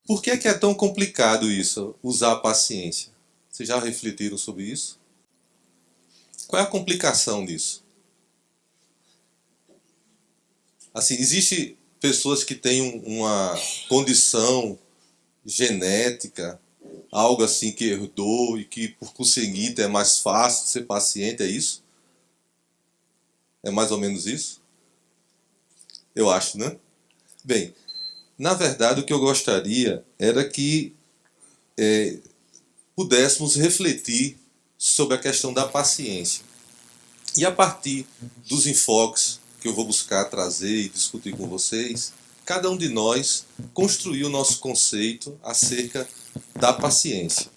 Por que é tão complicado isso, usar a paciência? Vocês já refletiram sobre isso? Qual é a complicação disso? Assim, existe pessoas que têm uma condição genética, algo assim que herdou e que por conseguinte é mais fácil ser paciente, é isso? É mais ou menos isso? Eu acho, né? Bem, na verdade o que eu gostaria era que pudéssemos refletir sobre a questão da paciência. E a partir dos enfoques que eu vou buscar trazer e discutir com vocês, cada um de nós construiu o nosso conceito acerca da paciência.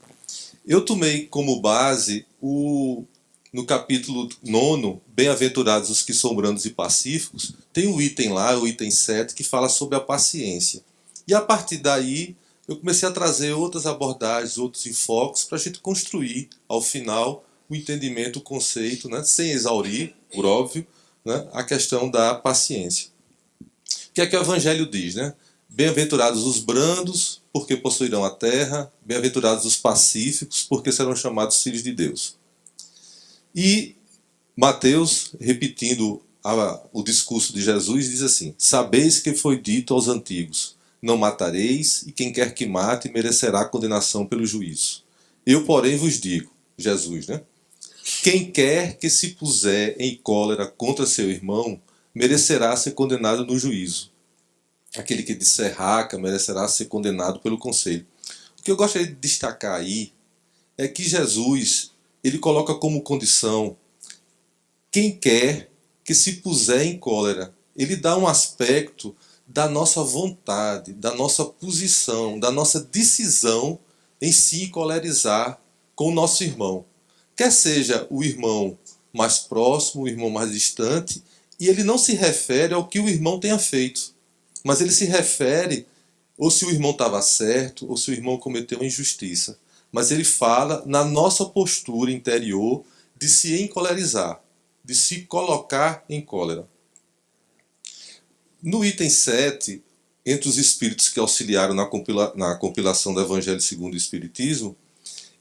Eu tomei como base no capítulo 9, Bem-aventurados os que são brandos e pacíficos, tem um item lá, o item 7, que fala sobre a paciência. E a partir daí, eu comecei a trazer outras abordagens, outros enfoques, para a gente construir, ao final, o entendimento, o conceito, né, sem exaurir, por óbvio, né, a questão da paciência. O que é que o Evangelho diz, né? Bem-aventurados os brandos, porque possuirão a terra. Bem-aventurados os pacíficos, porque serão chamados filhos de Deus. E Mateus, repetindo o discurso de Jesus, diz assim: sabeis que foi dito aos antigos: não matareis, e quem quer que mate merecerá condenação pelo juízo. Eu, porém, vos digo, Jesus, né? Quem quer que se puser em cólera contra seu irmão, merecerá ser condenado no juízo. Aquele que disser raca merecerá ser condenado pelo conselho. O que eu gostaria de destacar aí é que Jesus, ele coloca como condição quem quer que se puser em cólera. Ele dá um aspecto da nossa vontade, da nossa posição, da nossa decisão em se colerizar com o nosso irmão. Quer seja o irmão mais próximo, o irmão mais distante, e ele não se refere ao que o irmão tenha feito, mas ele se refere ou se o irmão estava certo, ou se o irmão cometeu uma injustiça. Mas ele fala na nossa postura interior de se encolerizar, de se colocar em cólera. No item 7, entre os espíritos que auxiliaram na compilação do Evangelho segundo o Espiritismo,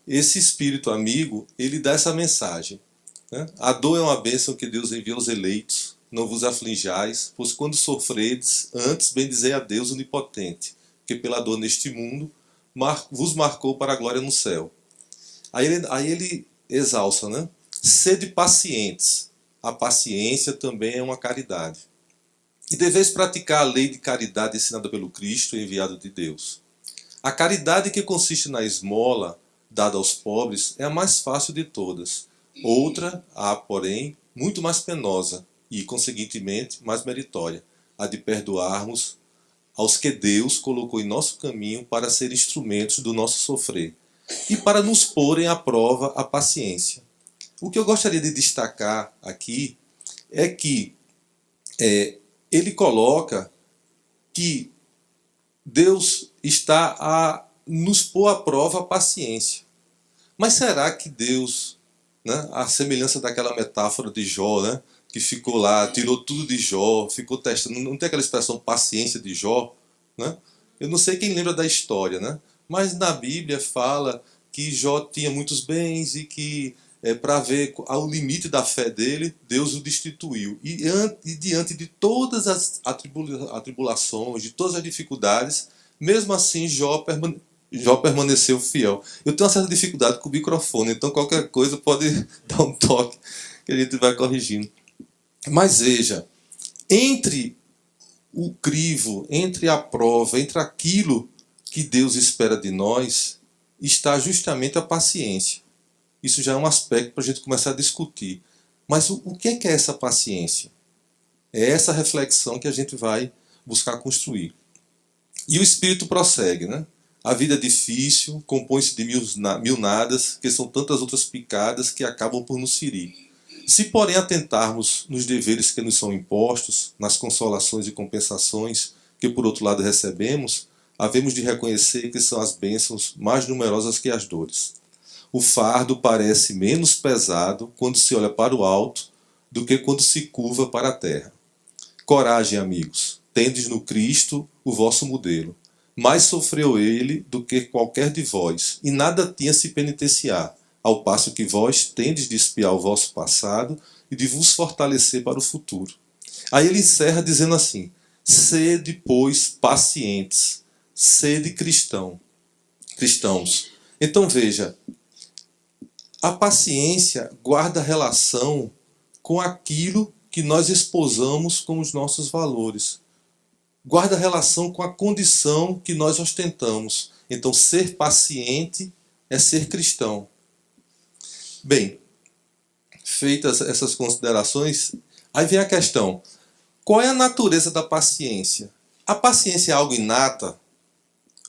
esse espírito amigo, ele dá essa mensagem, né? A dor é uma bênção que Deus envia aos eleitos, não vos aflinjais, pois quando sofredes, antes bendizei a Deus onipotente, que pela dor neste mundo vos marcou para a glória no céu. Aí ele exalça, né? Sede pacientes. A paciência também é uma caridade. E deveis praticar a lei de caridade ensinada pelo Cristo, enviado de Deus. A caridade que consiste na esmola dada aos pobres é a mais fácil de todas. Outra, porém, muito mais penosa e, conseguintemente, mais meritória, a de perdoarmos aos que Deus colocou em nosso caminho para ser instrumentos do nosso sofrer e para nos porem à prova a paciência. O que eu gostaria de destacar aqui é que ele coloca que Deus está a nos pôr à prova a paciência. Mas será que Deus, né, a semelhança daquela metáfora de Jó, né, que ficou lá, tirou tudo de Jó, ficou testando, não tem aquela expressão paciência de Jó, né? Eu não sei quem lembra da história, né? Mas na Bíblia fala que Jó tinha muitos bens e que para ver ao limite da fé dele, Deus o destituiu. E diante de todas as atribulações, de todas as dificuldades, mesmo assim Jó permaneceu fiel. Eu tenho uma certa dificuldade com o microfone, então qualquer coisa pode dar um toque que a gente vai corrigindo. Mas veja, entre o crivo, entre a prova, entre aquilo que Deus espera de nós, está justamente a paciência. Isso já é um aspecto para a gente começar a discutir. Mas o que é essa paciência? É essa reflexão que a gente vai buscar construir. E o Espírito prossegue, né? A vida é difícil, compõe-se de mil nadas, que são tantas outras picadas que acabam por nos ferir. Se, porém, atentarmos nos deveres que nos são impostos, nas consolações e compensações que, por outro lado, recebemos, havemos de reconhecer que são as bênçãos mais numerosas que as dores. O fardo parece menos pesado quando se olha para o alto do que quando se curva para a terra. Coragem, amigos, tendes no Cristo o vosso modelo. mais sofreu ele do que qualquer de vós, e nada tinha se penitenciar, ao passo que vós tendes de espiar o vosso passado e de vos fortalecer para o futuro. Aí ele encerra dizendo assim: sede, pois, pacientes, sede cristãos. Então veja, a paciência guarda relação com aquilo que nós esposamos como os nossos valores. Guarda relação com a condição que nós ostentamos. Então, ser paciente é ser cristão. Bem, feitas essas considerações, aí vem a questão: qual é a natureza da paciência? A paciência é algo inata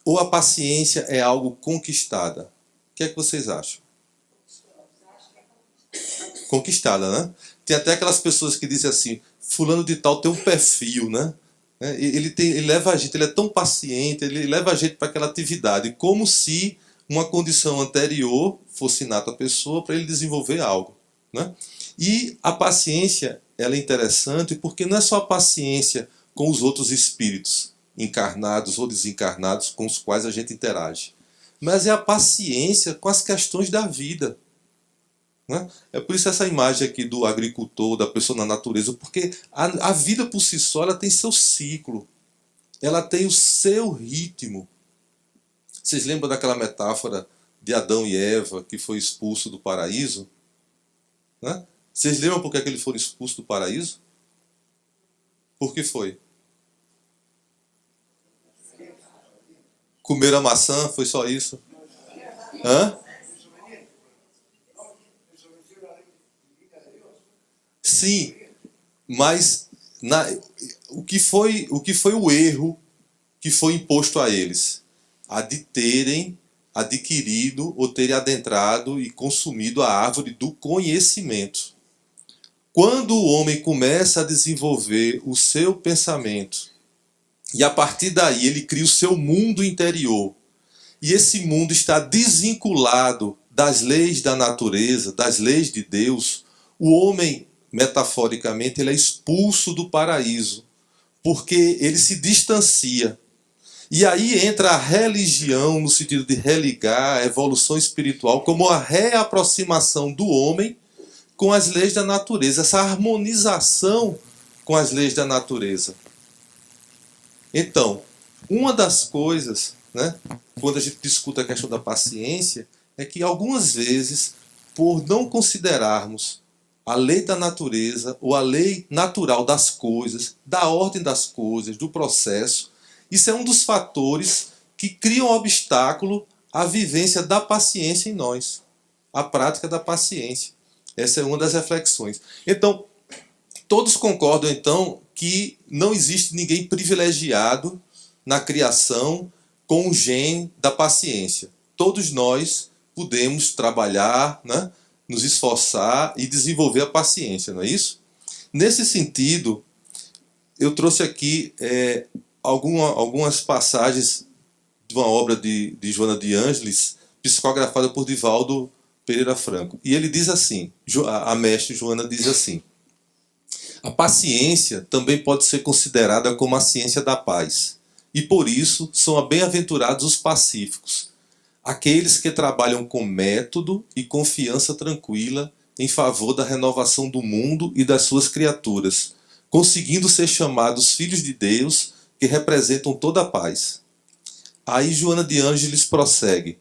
ou a paciência é algo conquistada? O que é que vocês acham? Conquistada, né? Tem até aquelas pessoas que dizem assim: fulano de tal tem um perfil, né? Ele leva a gente, ele é tão paciente, ele leva a gente para aquela atividade, como se uma condição anterior fosse inata à pessoa para ele desenvolver algo, né? E a paciência, ela é interessante porque não é só a paciência com os outros espíritos, encarnados ou desencarnados, com os quais a gente interage, mas é a paciência com as questões da vida. Né? É por isso essa imagem aqui do agricultor, da pessoa na natureza, porque a vida por si só ela tem seu ciclo, ela tem o seu ritmo. Vocês lembram daquela metáfora de Adão e Eva que foi expulso do paraíso? Né? Vocês lembram por que eles foram expulsos do paraíso? Por que foi? Comeram a maçã? Foi só isso? Hã? Sim, mas o que foi o erro que foi imposto a eles? A de terem adquirido ou terem adentrado e consumido a árvore do conhecimento. Quando o homem começa a desenvolver o seu pensamento e a partir daí ele cria o seu mundo interior, e esse mundo está desvinculado das leis da natureza, das leis de Deus, o homem, metaforicamente, ele é expulso do paraíso, porque ele se distancia. E aí entra a religião, no sentido de religar a evolução espiritual, como a reaproximação do homem com as leis da natureza, essa harmonização com as leis da natureza. Então, uma das coisas, né, quando a gente discute a questão da paciência, é que algumas vezes, por não considerarmos a lei da natureza ou a lei natural das coisas, da ordem das coisas, do processo, isso é um dos fatores que criam obstáculo à vivência da paciência em nós, a prática da paciência. Essa é uma das reflexões. Então, todos concordam então que não existe ninguém privilegiado na criação com o gene da paciência. Todos nós podemos trabalhar, né, nos esforçar e desenvolver a paciência, não é isso? Nesse sentido, eu trouxe aqui algumas passagens de uma obra de Joana de Ângeles, psicografada por Divaldo Pereira Franco. E ele diz assim, a mestre Joana diz assim: a paciência também pode ser considerada como a ciência da paz, e por isso são bem-aventurados os pacíficos, aqueles que trabalham com método e confiança tranquila em favor da renovação do mundo e das suas criaturas, conseguindo ser chamados filhos de Deus, que representam toda a paz. Aí Joana de Ângeles prossegue: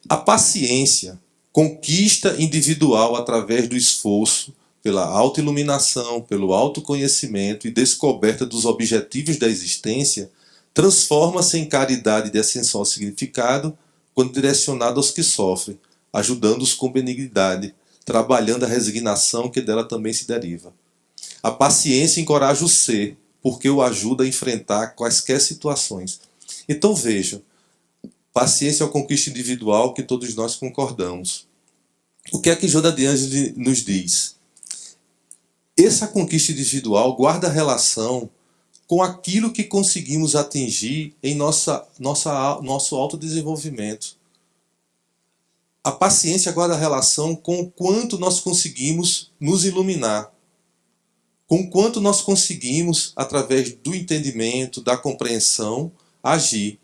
a paciência, conquista individual através do esforço, pela autoiluminação, pelo autoconhecimento e descoberta dos objetivos da existência, transforma-se em caridade de essencial significado quando direcionada aos que sofrem, ajudando-os com benignidade, trabalhando a resignação que dela também se deriva. A paciência encoraja o ser, porque o ajuda a enfrentar quaisquer situações. Então vejam, paciência é uma conquista individual que todos nós concordamos. O que é que Joana de Ângeles nos diz? Essa conquista individual guarda relação com aquilo que conseguimos atingir em nosso autodesenvolvimento. A paciência guarda relação com o quanto nós conseguimos nos iluminar, com o quanto nós conseguimos, através do entendimento, da compreensão, agir.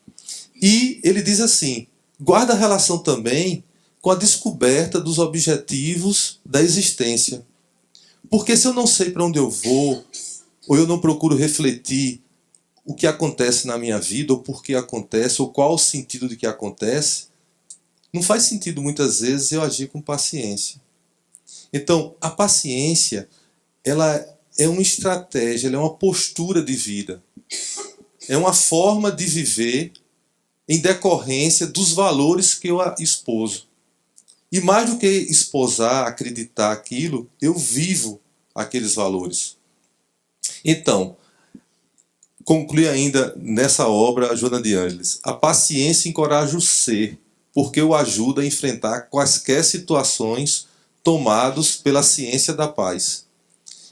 E ele diz assim, guarda relação também com a descoberta dos objetivos da existência. Porque se eu não sei para onde eu vou, ou eu não procuro refletir o que acontece na minha vida, ou por que acontece, ou qual o sentido de que acontece, não faz sentido muitas vezes eu agir com paciência. Então, a paciência, ela é uma estratégia, ela é uma postura de vida. É uma forma de viver em decorrência dos valores que eu esposo. E mais do que esposar, acreditar aquilo, eu vivo aqueles valores. Então, conclui ainda nessa obra a Joana de Ângeles. A paciência encoraja o ser, porque o ajuda a enfrentar quaisquer situações tomados pela ciência da paz.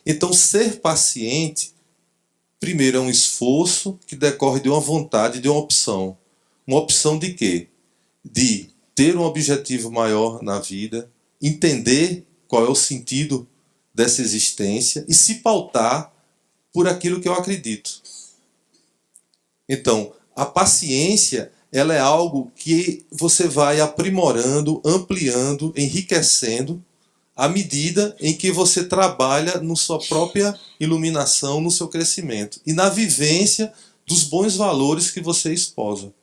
Então, ser paciente, primeiro, é um esforço que decorre de uma vontade, de uma opção. Uma opção de quê? De ter um objetivo maior na vida, entender qual é o sentido dessa existência e se pautar por aquilo que eu acredito. Então, a paciência, ela é algo que você vai aprimorando, ampliando, enriquecendo à medida em que você trabalha na sua própria iluminação, no seu crescimento e na vivência dos bons valores que você esposa.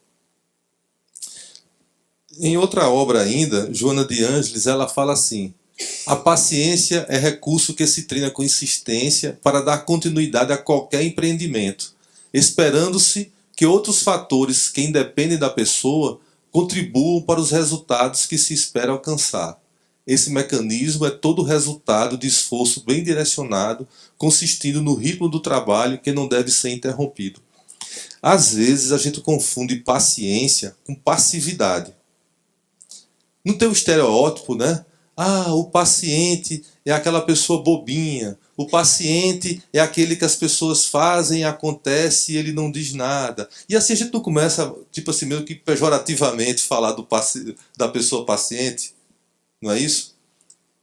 Em outra obra ainda, Joana de Ângeles, ela fala assim: a paciência é recurso que se treina com insistência para dar continuidade a qualquer empreendimento, esperando-se que outros fatores que independem da pessoa contribuam para os resultados que se espera alcançar. Esse mecanismo é todo o resultado de esforço bem direcionado, consistindo no ritmo do trabalho que não deve ser interrompido. Às vezes a gente confunde paciência com passividade. Não tem o estereótipo, né? Ah, o paciente é aquela pessoa bobinha. O paciente é aquele que as pessoas fazem, acontece e ele não diz nada. E assim a gente não começa, tipo assim, meio que pejorativamente falar da pessoa paciente. Não é isso?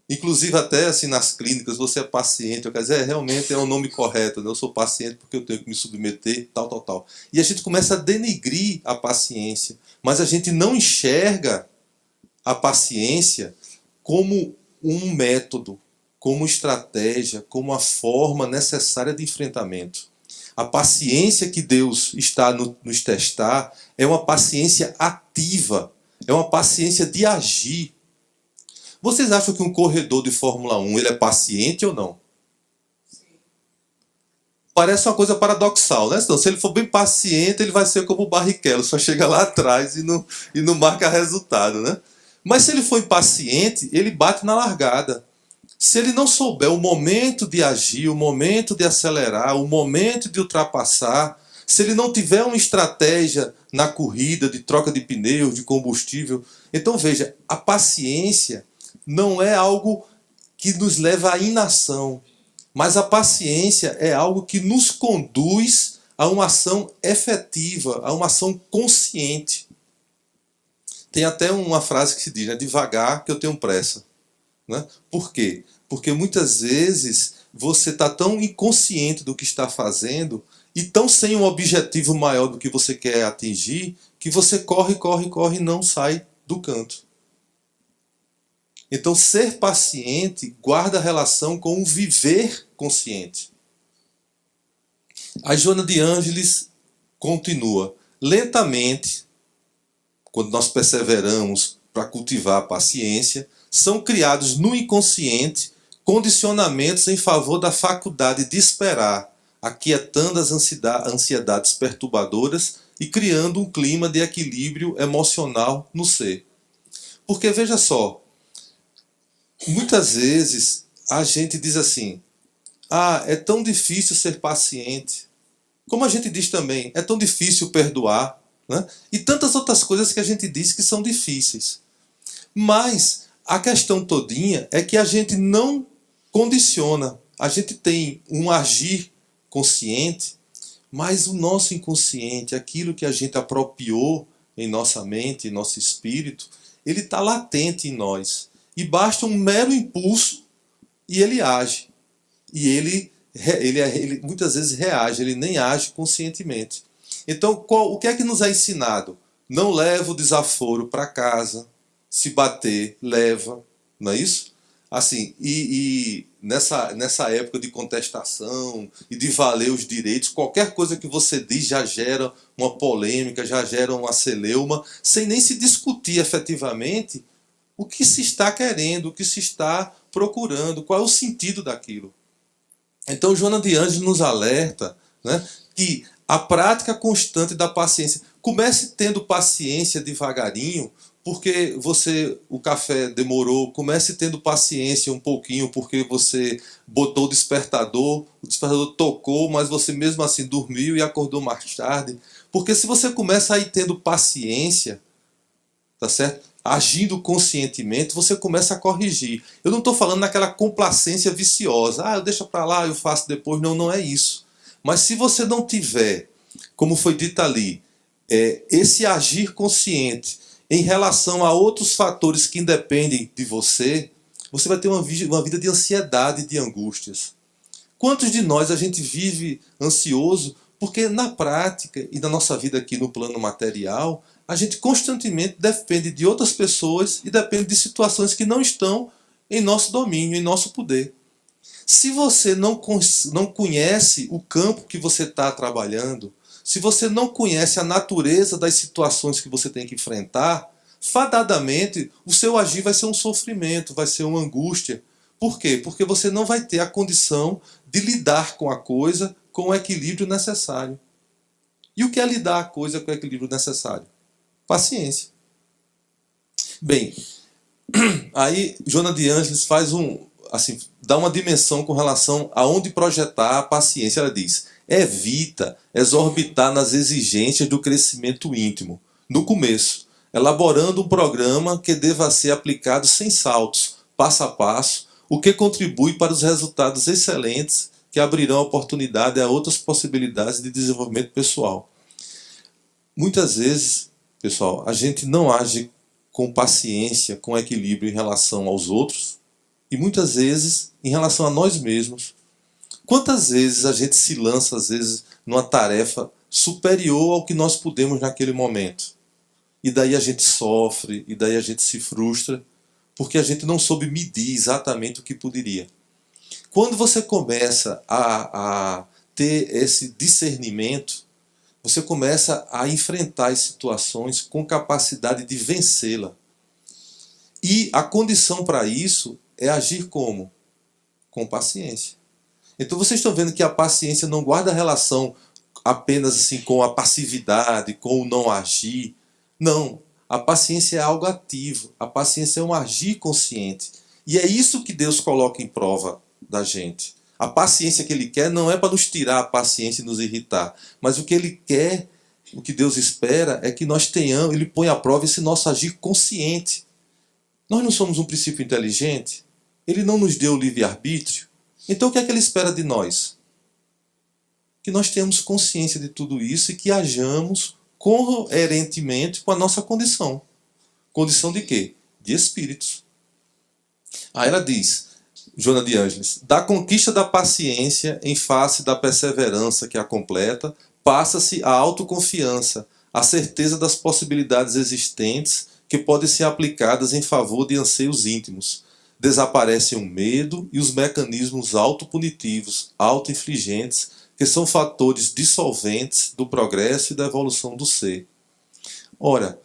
Inclusive até assim nas clínicas, você é paciente. Eu quero dizer, realmente é o nome correto. Né? Eu sou paciente porque eu tenho que me submeter, tal, tal, tal. E a gente começa a denegrir a paciência. Mas a gente não enxerga a paciência como um método, como estratégia, como a forma necessária de enfrentamento. A paciência que Deus está nos testar é uma paciência ativa, é uma paciência de agir. Vocês acham que um corredor de Fórmula 1 ele é paciente ou não? Parece uma coisa paradoxal, né? Então, se ele for bem paciente, ele vai ser como o Barrichello, só chega lá atrás e não marca resultado, né? Mas se ele for impaciente, ele bate na largada. Se ele não souber o momento de agir, o momento de acelerar, o momento de ultrapassar, se ele não tiver uma estratégia na corrida de troca de pneus, de combustível, então veja, a paciência não é algo que nos leva à inação, mas a paciência é algo que nos conduz a uma ação efetiva, a uma ação consciente. Tem até uma frase que se diz, né? Devagar que eu tenho pressa. Né? Por quê? Porque muitas vezes você está tão inconsciente do que está fazendo e tão sem um objetivo maior do que você quer atingir, que você corre, corre, corre e não sai do canto. Então, ser paciente guarda relação com o viver consciente. A Joana de Ângeles continua. Lentamente, quando nós perseveramos para cultivar a paciência, são criados no inconsciente condicionamentos em favor da faculdade de esperar, aquietando as ansiedades perturbadoras e criando um clima de equilíbrio emocional no ser. Porque veja só, muitas vezes a gente diz assim: ah, é tão difícil ser paciente. Como a gente diz também, é tão difícil perdoar. Né? E tantas outras coisas que a gente diz que são difíceis. Mas a questão todinha é que a gente não condiciona. A gente tem um agir consciente, mas o nosso inconsciente, aquilo que a gente apropriou em nossa mente, em nosso espírito, ele está latente em nós. E basta um mero impulso e ele age. E ele muitas vezes reage, ele nem age conscientemente. Então, o que é que nos é ensinado? Não leva o desaforo para casa. Se bater, leva. Não é isso? Assim, nessa época de contestação e de valer os direitos, qualquer coisa que você diz já gera uma polêmica, já gera uma celeuma, sem nem se discutir efetivamente o que se está querendo, o que se está procurando, qual é o sentido daquilo. Então, Joana de Ângeles nos alerta, né, que a prática constante da paciência, comece tendo paciência devagarinho, porque o café demorou, comece tendo paciência um pouquinho, porque você botou o despertador tocou, mas você mesmo assim dormiu e acordou mais tarde. Porque se você começa a ir tendo paciência, tá certo? Agindo conscientemente, você começa a corrigir. Eu não estou falando naquela complacência viciosa. Eu deixo para lá, eu faço depois. Não, não é isso. Mas se você não tiver, como foi dito ali, esse agir consciente em relação a outros fatores que independem de você, você vai ter uma vida de ansiedade e de angústias. Quantos de nós a gente vive ansioso porque na prática e na nossa vida aqui no plano material, a gente constantemente depende de outras pessoas e depende de situações que não estão em nosso domínio, em nosso poder. Se você não conhece o campo que você está trabalhando, se você não conhece a natureza das situações que você tem que enfrentar, fadadamente o seu agir vai ser um sofrimento, vai ser uma angústia. Por quê? Porque você não vai ter a condição de lidar com a coisa com o equilíbrio necessário. E o que é lidar a coisa com o equilíbrio necessário? Paciência. Bem, aí Joana de Ângeles faz dá uma dimensão com relação a onde projetar a paciência. Ela diz: evita exorbitar nas exigências do crescimento íntimo, no começo, elaborando um programa que deva ser aplicado sem saltos, passo a passo, o que contribui para os resultados excelentes que abrirão oportunidade a outras possibilidades de desenvolvimento pessoal. Muitas vezes, pessoal, a gente não age com paciência, com equilíbrio em relação aos outros e muitas vezes em relação a nós mesmos. Quantas vezes a gente se lança, às vezes, numa tarefa superior ao que nós podemos naquele momento? E daí a gente sofre, e daí a gente se frustra, porque a gente não soube medir exatamente o que poderia. Quando você começa a ter esse discernimento, você começa a enfrentar as situações com capacidade de vencê-la. E a condição para isso é agir como? Com paciência. Então vocês estão vendo que a paciência não guarda relação apenas assim com a passividade, com o não agir. Não, a paciência é algo ativo, a paciência é um agir consciente. E é isso que Deus coloca em prova da gente. A paciência que Ele quer não é para nos tirar a paciência e nos irritar, mas o que Ele quer, o que Deus espera é que nós tenhamos, Ele põe à prova esse nosso agir consciente. Nós não somos um princípio inteligente, Ele não nos deu o livre-arbítrio, então o que é que Ele espera de nós? Que nós tenhamos consciência de tudo isso e que hajamos coerentemente com a nossa condição. Condição de quê? De espíritos. Aí ela diz, Joana de Ângeles, da conquista da paciência em face da perseverança que a completa, passa-se a autoconfiança, a certeza das possibilidades existentes que podem ser aplicadas em favor de anseios íntimos. Desaparecem o medo e os mecanismos autopunitivos, autoinfligentes, que são fatores dissolventes do progresso e da evolução do ser. Ora,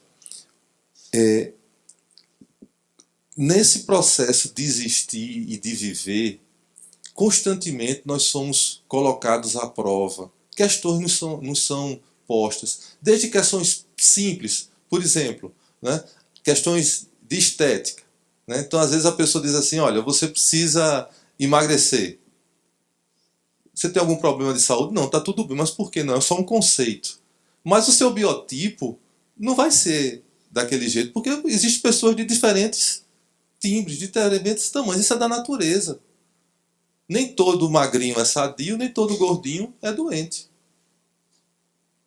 nesse processo de existir e de viver, constantemente nós somos colocados à prova. Questões nos são postas, desde questões simples, por exemplo, né, questões de estética. Né? Então, às vezes a pessoa diz assim, olha, você precisa emagrecer. Você tem algum problema de saúde? Não, está tudo bem, mas por que não? É só um conceito. Mas o seu biotipo não vai ser daquele jeito, porque existem pessoas de diferentes timbres, de diferentes tamanhos. Isso é da natureza. Nem todo magrinho é sadio, nem todo gordinho é doente.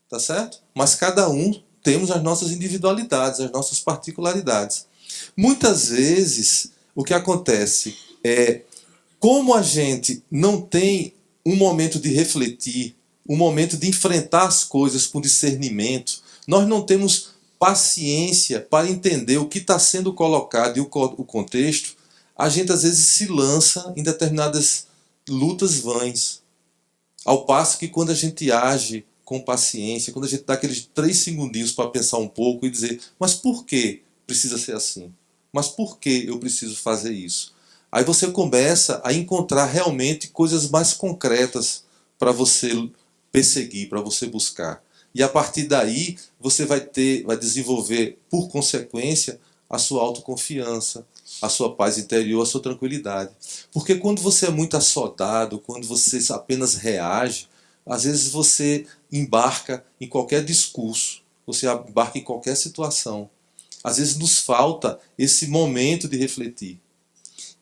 Tá certo? Mas cada um temos as nossas individualidades, as nossas particularidades. Muitas vezes, o que acontece é, como a gente não tem um momento de refletir, um momento de enfrentar as coisas com discernimento, nós não temos paciência para entender o que está sendo colocado e o contexto, a gente às vezes se lança em determinadas lutas vãs. Ao passo que quando a gente age com paciência, quando a gente dá aqueles 3 segundinhos para pensar um pouco e dizer, mas por que precisa ser assim? Mas por que eu preciso fazer isso? Aí você começa a encontrar realmente coisas mais concretas para você perseguir, para você buscar. E a partir daí você vai desenvolver, por consequência, a sua autoconfiança, a sua paz interior, a sua tranquilidade. Porque quando você é muito assodado, quando você apenas reage, às vezes você embarca em qualquer discurso, você embarca em qualquer situação. Às vezes nos falta esse momento de refletir.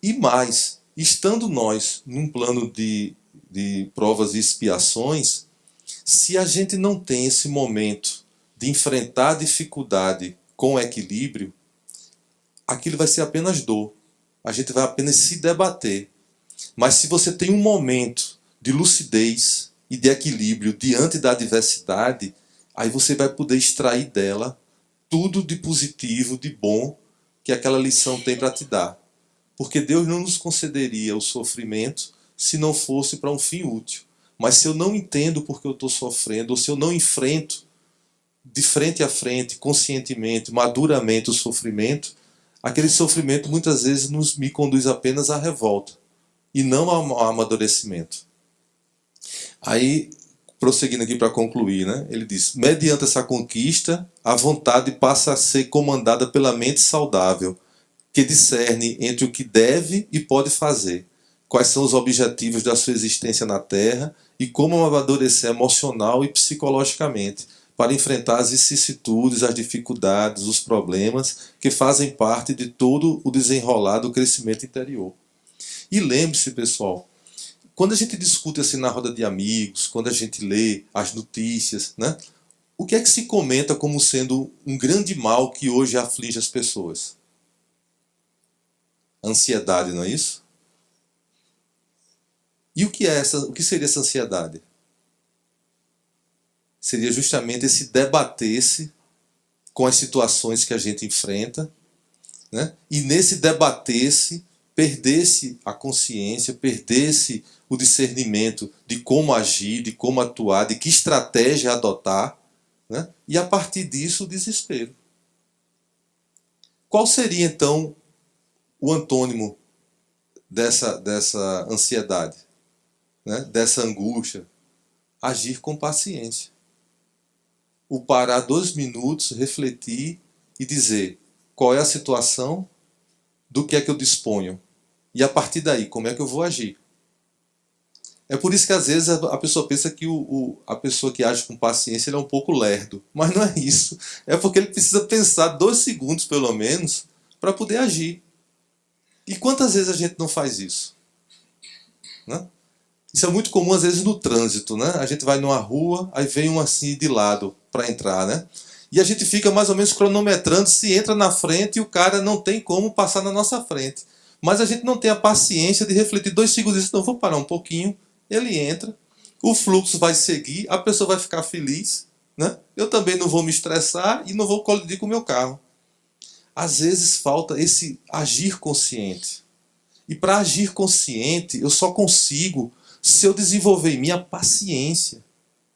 E mais, estando nós num plano de provas e expiações, se a gente não tem esse momento de enfrentar a dificuldade com equilíbrio, aquilo vai ser apenas dor. A gente vai apenas se debater. Mas se você tem um momento de lucidez e de equilíbrio diante da adversidade, aí você vai poder extrair dela tudo de positivo, de bom que aquela lição tem para te dar. Porque Deus não nos concederia o sofrimento se não fosse para um fim útil. Mas se eu não entendo porque eu estou sofrendo, ou se eu não enfrento de frente a frente, conscientemente, maduramente o sofrimento, aquele sofrimento muitas vezes me conduz apenas à revolta e não ao amadurecimento. Aí, prosseguindo aqui para concluir, né, ele diz, mediante essa conquista, a vontade passa a ser comandada pela mente saudável, que discerne entre o que deve e pode fazer, quais são os objetivos da sua existência na Terra e como amadurecer emocional e psicologicamente para enfrentar as vicissitudes, as dificuldades, os problemas que fazem parte de todo o desenrolar do crescimento interior. E lembre-se, pessoal, quando a gente discute assim na roda de amigos, quando a gente lê as notícias, né, o que é que se comenta como sendo um grande mal que hoje aflige as pessoas? Ansiedade, não é isso? E o que seria essa ansiedade? Seria justamente esse debater-se com as situações que a gente enfrenta, né? E nesse debater-se, perder-se a consciência, perder-se o discernimento de como agir, de como atuar, de que estratégia adotar, né? E a partir disso o desespero. Qual seria então o antônimo dessa ansiedade, né? Dessa angústia? Agir com paciência. O parar 2 minutos, refletir e dizer qual é a situação, do que é que eu disponho. E a partir daí, como é que eu vou agir? É por isso que às vezes a pessoa pensa que a pessoa que age com paciência ele é um pouco lerdo. Mas não é isso. É porque ele precisa pensar 2 segundos, pelo menos, para poder agir. E quantas vezes a gente não faz isso? Né? Isso é muito comum, às vezes, no trânsito. Né? A gente vai numa rua, aí vem um assim de lado para entrar. Né? E a gente fica mais ou menos cronometrando se entra na frente e o cara não tem como passar na nossa frente. Mas a gente não tem a paciência de refletir 2 segundos e dizer, não, vou parar um pouquinho. Ele entra, o fluxo vai seguir, a pessoa vai ficar feliz, né? Eu também não vou me estressar e não vou colidir com o meu carro. Às vezes falta esse agir consciente. E para agir consciente, eu só consigo se eu desenvolver em mim a paciência.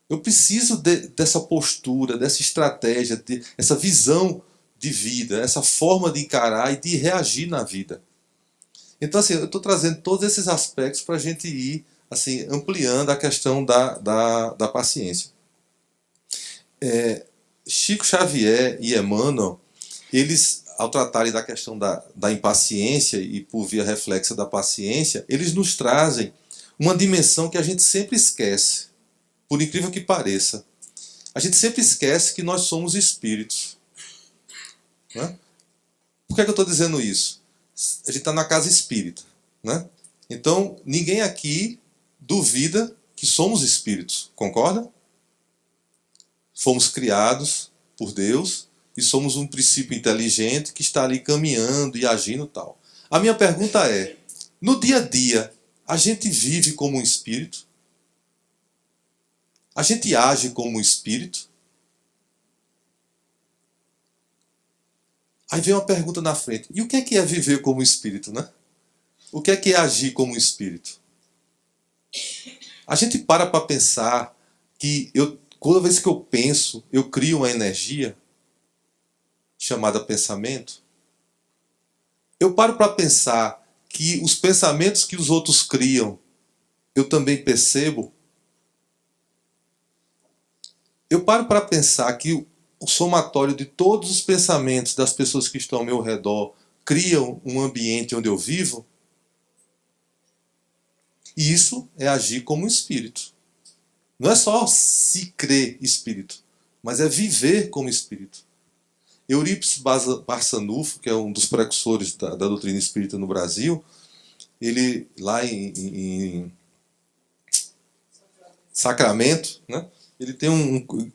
Eu preciso dessa postura, dessa estratégia, essa visão de vida, essa forma de encarar e de reagir na vida. Então, assim, eu estou trazendo todos esses aspectos para a gente ir assim, ampliando a questão da paciência. Chico Xavier e Emmanuel, eles, ao tratarem da questão da impaciência e por via reflexa da paciência, eles nos trazem uma dimensão que a gente sempre esquece, por incrível que pareça. A gente sempre esquece que nós somos espíritos. Né? Por que eu estou dizendo isso? A gente está na casa espírita. Né? Então, ninguém aqui duvida que somos espíritos, concorda? Fomos criados por Deus e somos um princípio inteligente que está ali caminhando e agindo tal. A minha pergunta é, no dia a dia, a gente vive como um espírito? A gente age como um espírito? Aí vem uma pergunta na frente. E o que é viver como espírito, né? O que é agir como espírito? A gente para pensar que toda vez que eu penso, eu crio uma energia chamada pensamento. Eu paro para pensar que os pensamentos que os outros criam, eu também percebo. Eu paro para pensar que o somatório de todos os pensamentos das pessoas que estão ao meu redor criam um ambiente onde eu vivo. E isso é agir como espírito. Não é só se crer espírito, mas é viver como espírito. Eurípides Barçanufo, que é um dos precursores da doutrina espírita no Brasil, ele lá em Sacramento, né, ele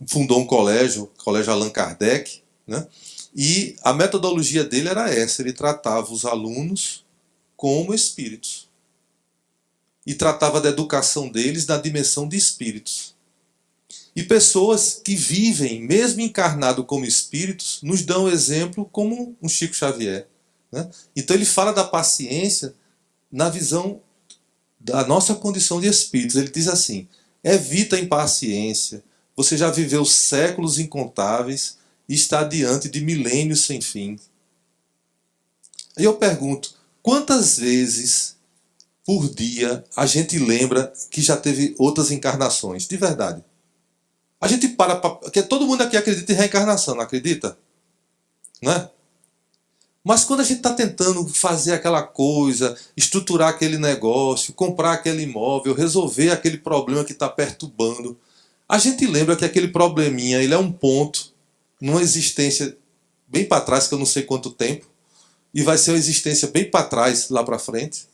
fundou um colégio, o Colégio Allan Kardec, né, e a metodologia dele era essa, ele tratava os alunos como espíritos. E tratava da educação deles na dimensão de espíritos. E pessoas que vivem, mesmo encarnado como espíritos, nos dão exemplo como um Chico Xavier, né? Então ele fala da paciência na visão da nossa condição de espíritos. Ele diz assim: evita a impaciência, você já viveu séculos incontáveis e está diante de milênios sem fim. Aí eu pergunto, quantas vezes por dia a gente lembra que já teve outras encarnações? De verdade. A gente porque todo mundo aqui acredita em reencarnação, não acredita? Né? Mas quando a gente está tentando fazer aquela coisa, estruturar aquele negócio, comprar aquele imóvel, resolver aquele problema que está perturbando, a gente lembra que aquele probleminha ele é um ponto numa existência bem para trás, que eu não sei quanto tempo, e vai ser uma existência bem para trás, lá para frente.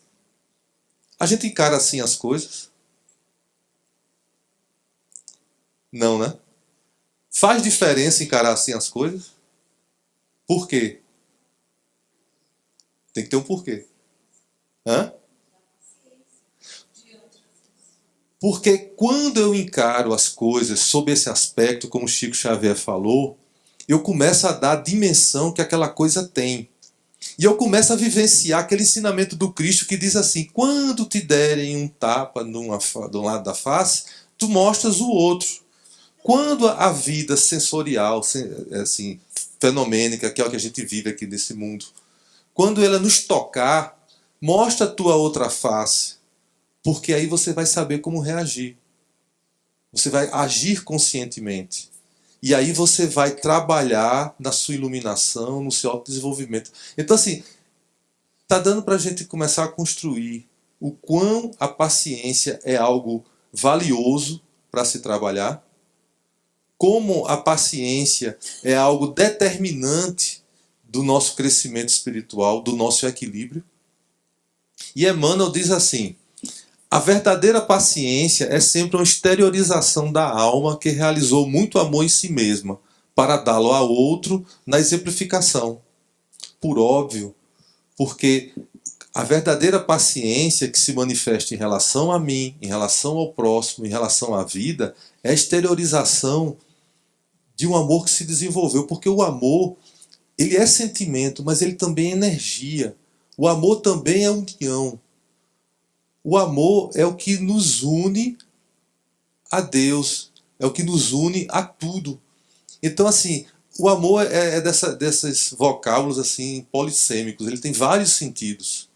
A gente encara assim as coisas? Não, né? Faz diferença encarar assim as coisas? Por quê? Tem que ter um porquê. Hã? Porque quando eu encaro as coisas sob esse aspecto, como o Chico Xavier falou, eu começo a dar a dimensão que aquela coisa tem. E eu começo a vivenciar aquele ensinamento do Cristo que diz assim: quando te derem um tapa de um lado da face, tu mostras o outro. Quando a vida sensorial, assim, fenomênica, que é o que a gente vive aqui nesse mundo, quando ela nos tocar, mostra a tua outra face, porque aí você vai saber como reagir. Você vai agir conscientemente. E aí você vai trabalhar na sua iluminação, no seu autodesenvolvimento. Então, assim, está dando para a gente começar a construir o quão a paciência é algo valioso para se trabalhar, como a paciência é algo determinante do nosso crescimento espiritual, do nosso equilíbrio. E Emmanuel diz assim: a verdadeira paciência é sempre uma exteriorização da alma que realizou muito amor em si mesma, para dá-lo a outro na exemplificação. Por óbvio, porque a verdadeira paciência que se manifesta em relação a mim, em relação ao próximo, em relação à vida, é a exteriorização de um amor que se desenvolveu. Porque o amor, ele é sentimento, mas ele também é energia. O amor também é união. O amor é o que nos une a Deus, é o que nos une a tudo. Então, assim, o amor é desses vocábulos assim polissêmicos, ele tem vários sentidos.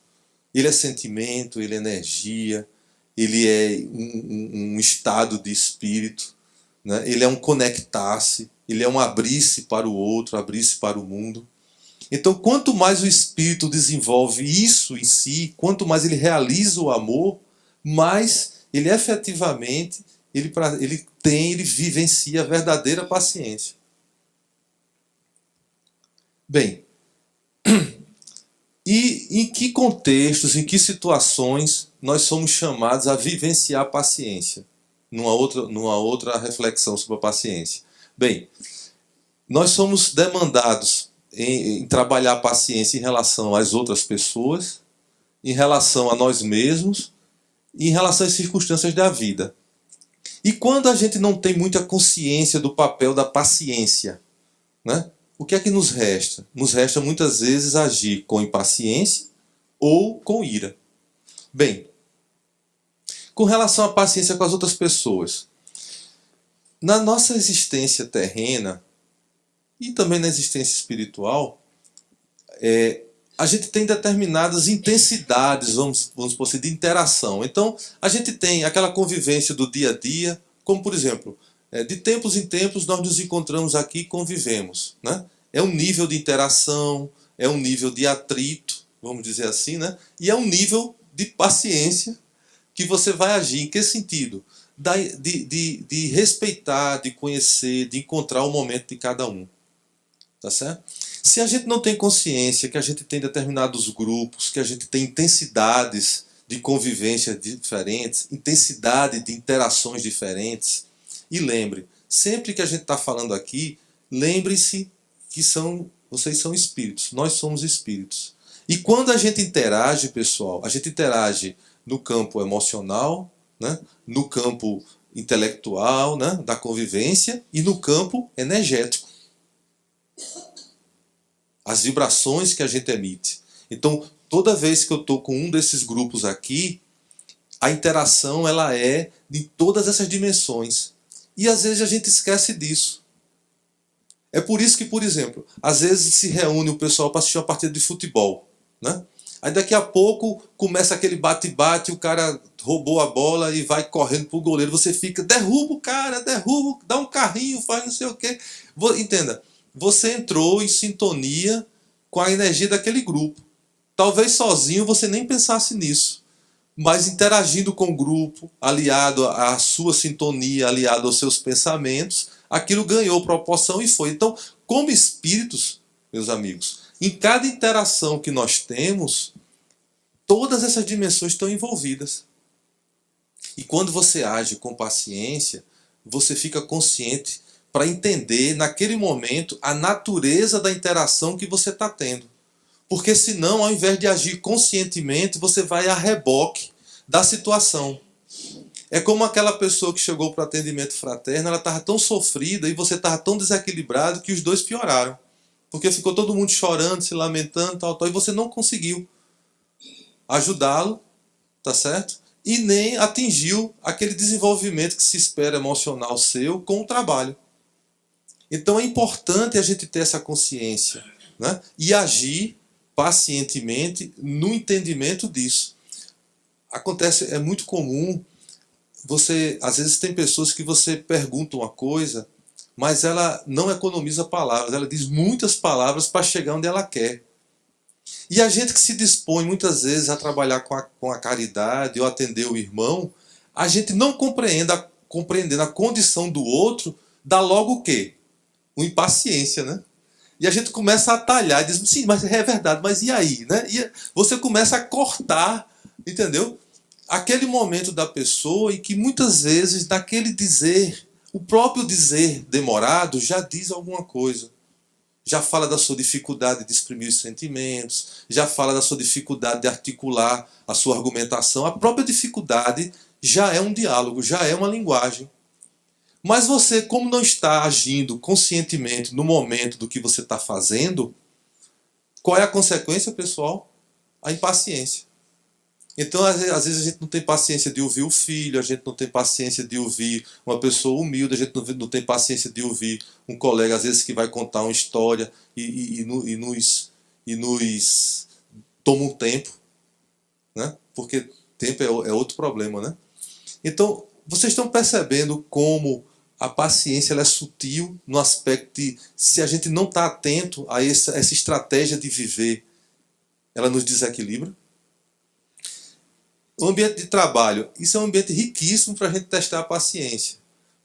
Ele é sentimento, ele é energia, ele é um estado de espírito, né? Ele é um conectar-se, ele é um abrir-se para o outro, abrir-se para o mundo. Então, quanto mais o espírito desenvolve isso em si, quanto mais ele realiza o amor, mais ele efetivamente ele vivencia a verdadeira paciência. Bem, e em que contextos, em que situações nós somos chamados a vivenciar a paciência? Numa outra reflexão sobre a paciência. Bem, nós somos demandados em trabalhar a paciência em relação às outras pessoas, em relação a nós mesmos e em relação às circunstâncias da vida. E quando a gente não tem muita consciência do papel da paciência, né? o que é que nos resta? Nos resta muitas vezes agir com impaciência ou com ira. Bem, com relação à paciência com as outras pessoas, na nossa existência terrena e também na existência espiritual, a gente tem determinadas intensidades, vamos por assim, de interação. Então, a gente tem aquela convivência do dia a dia, como por exemplo, de tempos em tempos nós nos encontramos aqui e convivemos, né? É um nível de interação, é um nível de atrito, vamos dizer assim, né? E é um nível de paciência que você vai agir. Em que sentido? De respeitar, de conhecer, de encontrar o momento de cada um. Tá certo? Se a gente não tem consciência que a gente tem determinados grupos, que a gente tem intensidades de convivência diferentes, intensidade de interações diferentes, e lembre, sempre que a gente está falando aqui, lembre-se que vocês são espíritos, nós somos espíritos. E quando a gente interage, pessoal, a gente interage no campo emocional, né, no campo intelectual, né, da convivência, e no campo energético. As vibrações que a gente emite. Então, toda vez que eu estou com um desses grupos aqui, a interação ela é de todas essas dimensões. E às vezes a gente esquece disso. É por isso que, por exemplo, às vezes se reúne o pessoal para assistir uma partida de futebol, né? Aí daqui a pouco começa aquele bate-bate, o cara roubou a bola e vai correndo pro goleiro. Você fica, derruba o cara, derruba, dá um carrinho, faz não sei o quê. Entenda, você entrou em sintonia com a energia daquele grupo. Talvez sozinho você nem pensasse nisso. Mas interagindo com o grupo, aliado à sua sintonia, aliado aos seus pensamentos, aquilo ganhou proporção e foi. Então, como espíritos, meus amigos, em cada interação que nós temos, todas essas dimensões estão envolvidas. E quando você age com paciência, você fica consciente para entender, naquele momento, a natureza da interação que você está tendo. Porque senão, ao invés de agir conscientemente, você vai a reboque da situação. É como aquela pessoa que chegou para o atendimento fraterno, ela estava tão sofrida e você estava tão desequilibrado que os dois pioraram. Porque ficou todo mundo chorando, se lamentando, tal, e você não conseguiu ajudá-lo, tá certo? E nem atingiu aquele desenvolvimento que se espera emocional seu com o trabalho. Então é importante a gente ter essa consciência, né? E agir pacientemente no entendimento disso. Acontece, é muito comum, às vezes tem pessoas que você pergunta uma coisa, mas ela não economiza palavras, ela diz muitas palavras para chegar onde ela quer. E a gente que se dispõe muitas vezes a trabalhar com a caridade ou atender o irmão, a gente não compreendendo a condição do outro, dá logo o quê? Uma impaciência, né? E a gente começa a atalhar e diz, sim, mas é verdade, mas e aí? Né? E você começa a cortar, entendeu? Aquele momento da pessoa em que muitas vezes, naquele dizer, o próprio dizer demorado já diz alguma coisa. Já fala da sua dificuldade de exprimir os sentimentos, já fala da sua dificuldade de articular a sua argumentação. A própria dificuldade já é um diálogo, já é uma linguagem. Mas você, como não está agindo conscientemente no momento do que você está fazendo, qual é a consequência, pessoal? A impaciência. Então, às vezes, a gente não tem paciência de ouvir o filho, a gente não tem paciência de ouvir uma pessoa humilde, a gente não tem paciência de ouvir um colega, às vezes, que vai contar uma história e nos toma um tempo, né? Porque tempo é outro problema, né? Então, vocês estão percebendo como a paciência ela é sutil no aspecto de, se a gente não está atento a essa estratégia de viver, ela nos desequilibra? O ambiente de trabalho, isso é um ambiente riquíssimo para a gente testar a paciência.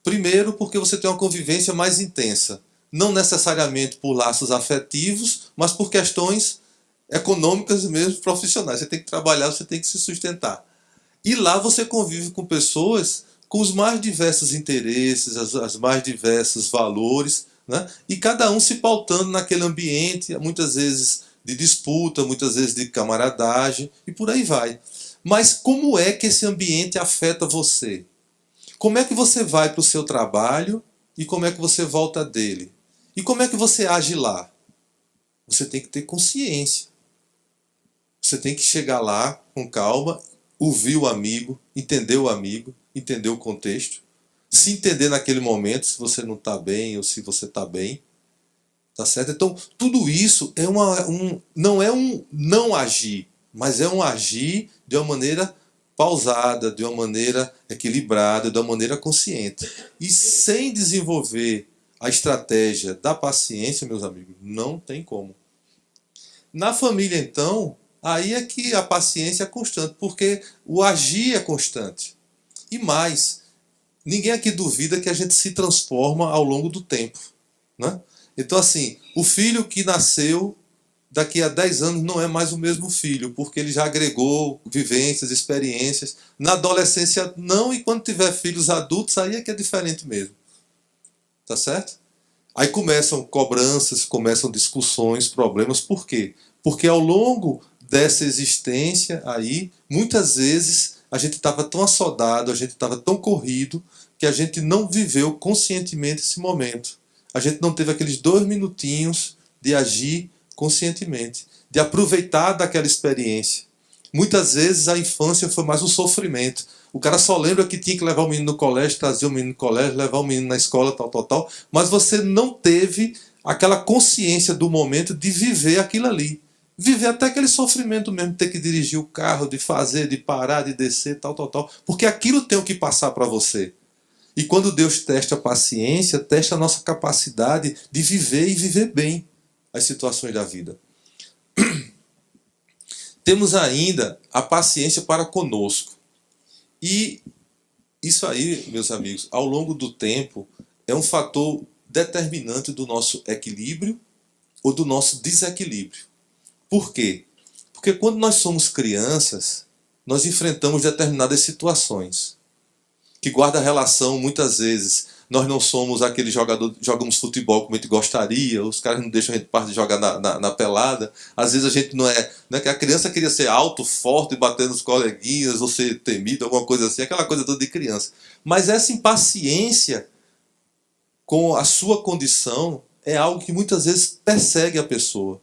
Primeiro, porque você tem uma convivência mais intensa. Não necessariamente por laços afetivos, mas por questões econômicas e mesmo profissionais. Você tem que trabalhar, você tem que se sustentar. E lá você convive com pessoas com os mais diversos interesses, as mais diversos valores, né? E cada um se pautando naquele ambiente, muitas vezes de disputa, muitas vezes de camaradagem, e por aí vai. Mas como é que esse ambiente afeta você? Como é que você vai para o seu trabalho e como é que você volta dele? E como é que você age lá? Você tem que ter consciência. Você tem que chegar lá com calma, ouvir o amigo, entender o contexto, se entender naquele momento se você não está bem ou se você está bem. Tá certo? Então, tudo isso é não é um não agir, mas é um agir de uma maneira pausada, de uma maneira equilibrada, de uma maneira consciente. E sem desenvolver a estratégia da paciência, meus amigos, não tem como. Na família, então, aí é que a paciência é constante, porque o agir é constante. E mais, ninguém aqui duvida que a gente se transforma ao longo do tempo, né? Então, assim, o filho que nasceu daqui a 10 anos não é mais o mesmo filho, porque ele já agregou vivências, experiências. Na adolescência, não, e quando tiver filhos adultos, aí é que é diferente mesmo. Tá certo? Aí começam cobranças, começam discussões, problemas. Por quê? Porque ao longo dessa existência aí, muitas vezes a gente estava tão assodado, a gente estava tão corrido, que a gente não viveu conscientemente esse momento. A gente não teve aqueles 2 minutinhos de agir conscientemente, de aproveitar daquela experiência. Muitas vezes a infância foi mais um sofrimento. O cara só lembra que tinha que levar o menino no colégio, trazer o menino no colégio, levar o menino na escola, tal. Mas você não teve aquela consciência do momento de viver aquilo ali. Viver até aquele sofrimento mesmo, ter que dirigir o carro, de fazer, de parar, de descer, tal. Porque aquilo tem o que passar para você. E quando Deus testa a paciência, testa a nossa capacidade de viver e viver bem as situações da vida. Temos ainda a paciência para conosco. E isso aí, meus amigos, ao longo do tempo, é um fator determinante do nosso equilíbrio ou do nosso desequilíbrio. Por quê? Porque quando nós somos crianças, nós enfrentamos determinadas situações que guarda relação, muitas vezes. Nós não somos aquele jogador, jogamos futebol como a gente gostaria, os caras não deixam a gente parte de jogar na pelada. Às vezes a gente não é, né, que a criança queria ser alto, forte, bater nos coleguinhas, ou ser temido, alguma coisa assim, aquela coisa toda de criança. Mas essa impaciência com a sua condição é algo que muitas vezes persegue a pessoa.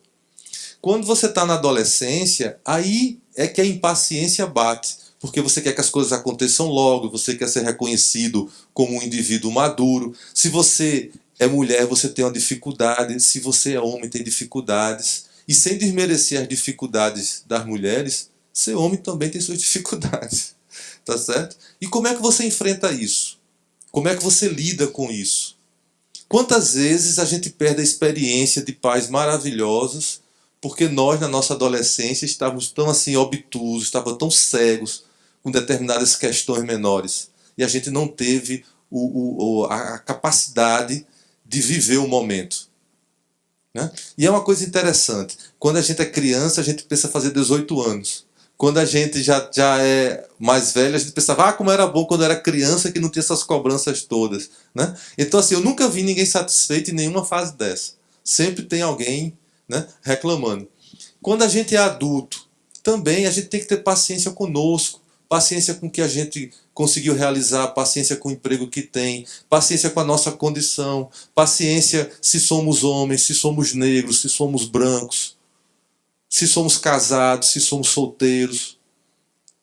Quando você está na adolescência, aí é que a impaciência bate. Porque você quer que as coisas aconteçam logo, você quer ser reconhecido como um indivíduo maduro. Se você é mulher, você tem uma dificuldade. Se você é homem, tem dificuldades. E sem desmerecer as dificuldades das mulheres, ser homem também tem suas dificuldades. Tá certo? E como é que você enfrenta isso? Como é que você lida com isso? Quantas vezes a gente perde a experiência de pais maravilhosos porque nós, na nossa adolescência, estávamos tão assim obtusos, estávamos tão cegos com determinadas questões menores. E a gente não teve a capacidade de viver o momento. Né? E é uma coisa interessante. Quando a gente é criança, a gente pensa fazer 18 anos. Quando a gente já é mais velho, a gente pensava, como era bom quando era criança que não tinha essas cobranças todas. Né? Então, assim, eu nunca vi ninguém satisfeito em nenhuma fase dessa. Sempre tem alguém, né, reclamando. Quando a gente é adulto, também a gente tem que ter paciência conosco, paciência com o que a gente conseguiu realizar, paciência com o emprego que tem, paciência com a nossa condição, paciência se somos homens, se somos negros, se somos brancos, se somos casados, se somos solteiros,